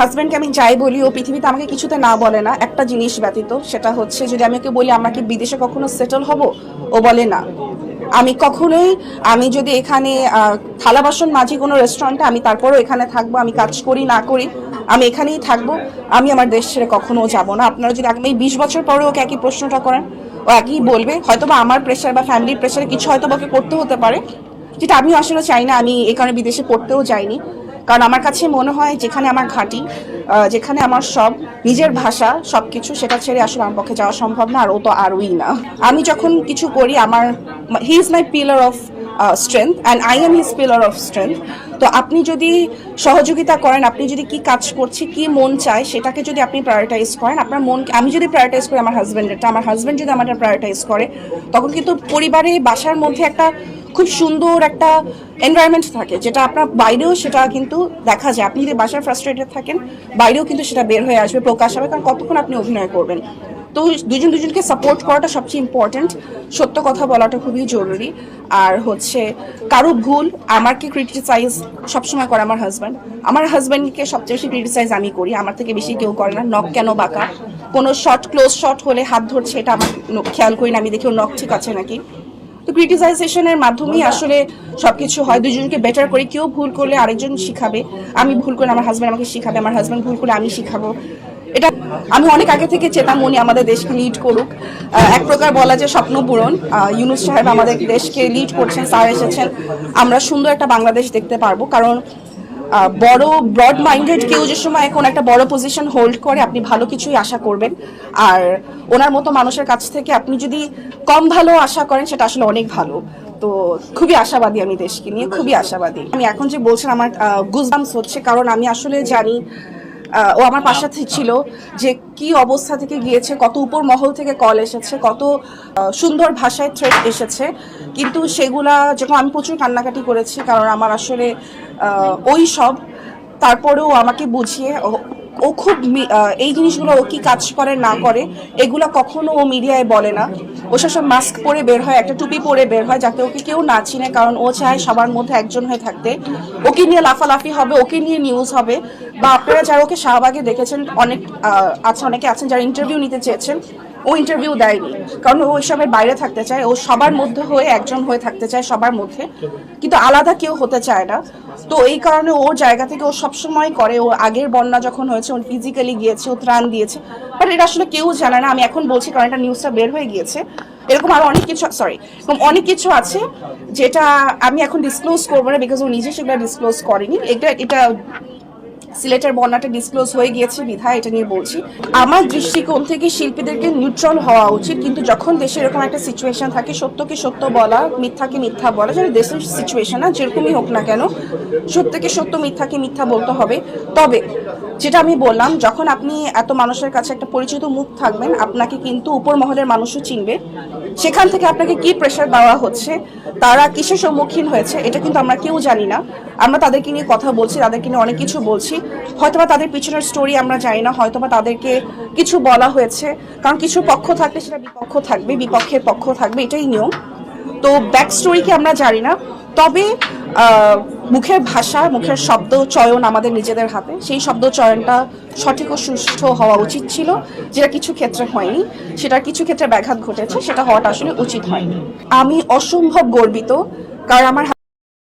হাজব্যান্ডকে আমি যাই বলি ও পৃথিবীতে আমাকে কিছুতে না বলে না, একটা জিনিস ব্যতীত, সেটা হচ্ছে যদি আমি ওকে বলি আমরা কি বিদেশে কখনো সেটেল হব, ও বলে না। আমি কখনোই, আমি যদি এখানে থালা বাসন মাঝি কোনো রেস্টুরেন্টে, আমি তারপরও এখানে থাকবো, আমি কাজ করি না করি আমি এখানেই থাকবো, আমি আমার দেশ ছেড়ে কখনো যাব না। আপনারা যদি আগামী 20 বছর পরে ওকে একই প্রশ্নটা করেন, ও একই বলবে। হয়তো বা আমার প্রেশার বা ফ্যামিলির প্রেশারে কিছু হয়তো ওকে করতে হতে পারে, যেটা আমিও আসলে চাই না। আমি এই কারণে বিদেশে পড়তেও যাইনি, কারণ আমার কাছে মনে হয় যেখানে আমার ঘাঁটি, যেখানে আমার সব নিজের ভাষা সবকিছু, সেটা ছেড়ে আসলে আমার পক্ষে যাওয়া সম্ভব না। আর ও তো আরই না। আমি যখন কিছু করি, আমার he is my pillar of strength and I am his pillar of strength. তো আপনি যদি সহযোগিতা করেন, আপনি যদি কি কাজ করছি, কি মন চায়, সেটাকে যদি আপনি প্রায়োরিটাইজ করেন, আপনার মন, আমি যদি প্রায়োরিটাইজ করি আমার হাজব্যান্ডেরটা, আমার হাজব্যান্ড যদি আমারটা প্রায়োরিটাইজ করে, তখন কিন্তু পরিবারে বাসার মধ্যে একটা খুব সুন্দর একটা এনভায়রনমেন্ট থাকে, যেটা আপনার বাইরেও সেটা কিন্তু দেখা যায়। আপনি যদি বাসায় ফ্রাস্ট্রেটেড থাকেন, বাইরেও কিন্তু সেটা বের হয়ে আসবে, প্রকাশ হবে। কারণ কতক্ষণ আপনি অভিনয় করবেন? তো দুজন দুজনকে সাপোর্ট করাটা সবচেয়ে ইম্পর্টেন্ট, সত্য কথা বলাটা খুবই জরুরি। আর হচ্ছে কারো ভুল আমাকে ক্রিটিসাইজ সবসময় করে আমার হাজব্যান্ড। আমার হাজব্যান্ডকে সবচেয়ে বেশি ক্রিটিসাইজ আমি করি, আমার থেকে বেশি কেউ করে না। নখ কেন বাঁকা, কোনো শর্ট ক্লোজ শট হলে হাত ধরছে, এটা আমার খেয়াল করি না, আমি দেখি নখ ঠিক আছে নাকি। তো ক্রিটিসাইজেশনের মাধ্যমেই আসলে সবকিছু হয়, দুজনকে বেটার করে। কেউ ভুল করলে আরেকজন শিখাবে, আমি ভুল করলে আমার হাজব্যান্ড আমাকে শিখাবে, আমার হাজব্যান্ড ভুল করলে আমি শিখাবো। এটা আমি অনেক আগে থেকে চেতাম উনি আমাদের দেশকে লিড করুক। এক প্রকার বলা যায় স্বপ্ন পূরণ। ইউনূস সাহেব আমাদের দেশকে লিড করছেন, স্যার এসেছেন, আমরা সুন্দর একটা বাংলাদেশ দেখতে পারবো। কারণ বড় ব্রড মাইন্ডেড কেউ যে সময় এখন একটা বড় পজিশন হোল্ড করে, আপনি ভালো কিছুই আশা করবেন। আর ওনার মতো মানুষের কাছ থেকে আপনি যদি কম ভালো আশা করেন, সেটা আসলে অনেক ভালো। তো খুবই আশাবাদী আমি দেশকে নিয়ে, খুবই আশাবাদী। আমি এখন যে বলছেন আমার গুজবাম্পস হচ্ছে, কারণ আমি আসলে জানি ও আমার পাশে ছিল, যে কি অবস্থা থেকে গিয়েছে, কত উপর মহল থেকে কল এসেছে, কত সুন্দর ভাষায় থ্রেট এসেছে। কিন্তু সেগুলা যখন আমি প্রচুর কান্নাকাটি করেছি, কারণ আমার আসলে ওই সব, তারপরেও আমাকে বুঝিয়ে ও খুব এই জিনিসগুলো ও কি কাজ করে না করে এগুলো কখনো ও মিডিয়ায় বলে না। ও সব মাস্ক পরে বের হয়, একটা টুপি পরে বের হয়, যাতে ওকে কেউ না চিনে। কারণ ও চায় সবার মধ্যে একজন হয়ে থাকতে, ওকে নিয়ে লাফালাফি হবে, ওকে নিয়ে নিউজ হবে। বা আপনারা যারা ওকে শাহবাগে দেখেছেন, অনেকে আছেন যারা ইন্টারভিউ নিতে চেয়েছেন, ও ইন্টারভিউ দেয়নি, কারণ ও এসবের বাইরে থাকতে চায়। ও সবার মধ্যে হয়ে একজন হয়ে থাকতে চায়, সবার মধ্যে, কিন্তু আলাদা কেউ হতে চায় না। তো এই কারণে ওর জায়গা থেকে ও সবসময় করে। ও আগের বন্যা যখন হয়েছে, ও ফিজিক্যালি গিয়েছে, ও ত্রাণ দিয়েছে, বাট এটা আসলে কেউ জানে না। আমি এখন বলছি কারণ এটা নিউজটা বের হয়ে গিয়েছে। এরকম আরো অনেক কিছু, এরকম অনেক কিছু আছে যেটা আমি এখন ডিসক্লোজ করবো না, বিকজ ও নিজে সেগুলো ডিসক্লোজ করেনি। এটা সিলেটের বন্যাটা ডিসক্লোজ হয়ে গিয়েছে বিধায় এটা নিয়ে বলছি। আমার দৃষ্টিকোণ থেকে শিল্পীদেরকে নিউট্রাল হওয়া উচিত, কিন্তু যখন দেশে এরকম একটা সিচুয়েশন থাকে, সত্যকে সত্য বলা, মিথ্যাকে মিথ্যা বলা, যেটা দেশের সিচুয়েশন না যেরকমই হোক না কেন, সত্যকে সত্য, মিথ্যাকে মিথ্যা বলতে হবে। তবে যেটা আমি বললাম, যখন আপনি এত মানুষের কাছে একটা পরিচিত মুখ থাকবেন, আপনাকে কিন্তু উপর মহলের মানুষও চিনবে। সেখান থেকে আপনাকে কি প্রেশার দেওয়া হচ্ছে, তারা কিসের সম্মুখীন হয়েছে, এটা কিন্তু আমরা কেউ জানি না। আমরা তাদেরকে নিয়ে কথা বলছি, তাদেরকে নিয়ে অনেক কিছু বলছি, হয়তোবা তাদের পিছনের স্টোরি আমরা জানি না, হয়তোবা তাদেরকে কিছু বলা হয়েছে। কারণ কিছু পক্ষ থাকলে সেটা বিপক্ষ থাকবে, বিপক্ষের পক্ষ থাকবে, এটাই নিয়ম। তো ব্যাক স্টোরি কি আমরা জানি না। তবে মুখের ভাষা, মুখের শব্দ চয়ন আমাদের নিজেদের হাতে। সেই শব্দ চয়নটা সঠিক ও সুষ্ঠু হওয়া উচিত ছিল, যেটা কিছু ক্ষেত্রে হয়নি। সেটা কিছু ক্ষেত্রে ব্যাঘাত ঘটেছে, সেটা হওয়াটা আসলে উচিত হয়নি। আমি অসম্ভব গর্বিত, কারণ আমার